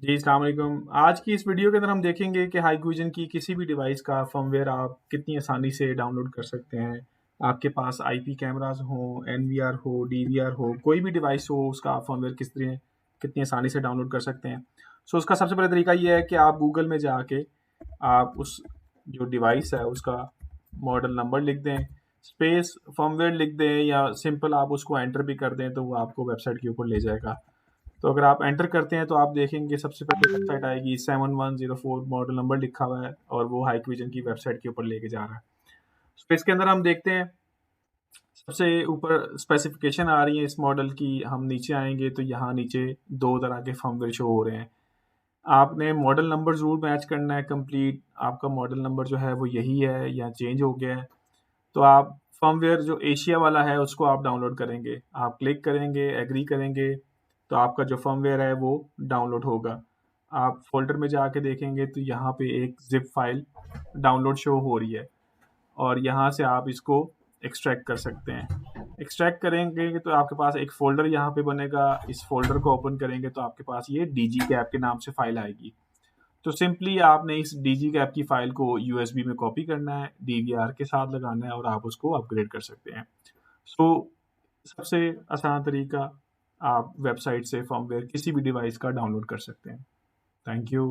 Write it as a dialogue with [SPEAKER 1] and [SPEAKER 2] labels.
[SPEAKER 1] जी, अस्सलाम वालेकुम। आज की इस वीडियो के अंदर हम देखेंगे कि हाइकविजन की किसी भी डिवाइस का फर्मवेयर आप कितनी आसानी से डाउनलोड कर सकते हैं। आपके पास आईपी कैमरास हों, एनवीआर हो, डीवीआर हो, कोई भी डिवाइस हो, उसका फर्मवेयर कितनी आसानी से डाउनलोड कर सकते हैं। उसका सबसे पहले तरीका ये है कि आप गूगल में जाके आप उस जो डिवाइस है उसका मॉडल नंबर लिख दें, स्पेस फर्मवेयर लिख दें या सिंपल आप उसको एंटर भी कर दें तो वो आपको वेबसाइट के ऊपर ले जाएगा। तो अगर आप एंटर करते हैं तो आप देखेंगे सबसे पहले वेबसाइट आएगी 7104 मॉडल नंबर लिखा हुआ है और वो हाइकविजन की वेबसाइट के ऊपर लेके जा रहा है। तो इसके अंदर हम देखते हैं सबसे ऊपर स्पेसिफिकेशन आ रही है इस मॉडल की। हम नीचे आएंगे तो यहाँ नीचे दो तरह के फर्मवेयर शो हो रहे हैं। आपने मॉडल नंबर ज़रूर मैच करना है कंप्लीट। आपका मॉडल नंबर जो है वो यही है या चेंज हो गया है तो आप फर्मवेयर जो एशिया वाला है उसको आप डाउनलोड करेंगे। आप क्लिक करेंगे, एग्री करेंगे तो आपका जो फर्मवेयर है वो डाउनलोड होगा। आप फ़ोल्डर में जाके देखेंगे तो यहाँ पे एक ज़िप फ़ाइल डाउनलोड शो हो रही है और यहाँ से आप इसको एक्सट्रैक्ट कर सकते हैं। एक्सट्रैक्ट करेंगे तो आपके पास एक फ़ोल्डर यहाँ पे बनेगा। इस फ़ोल्डर को ओपन करेंगे तो आपके पास ये DigiCap के नाम से फ़ाइल आएगी। तो सिंपली आपने इस DigiCap की फ़ाइल को यूएसबी में कॉपी करना है, डीवीआर के साथ लगाना है और आप उसको अपग्रेड कर सकते हैं। सो सबसे आसान तरीका आप वेबसाइट से फर्मवेयर किसी भी डिवाइस का डाउनलोड कर सकते हैं। Thank you.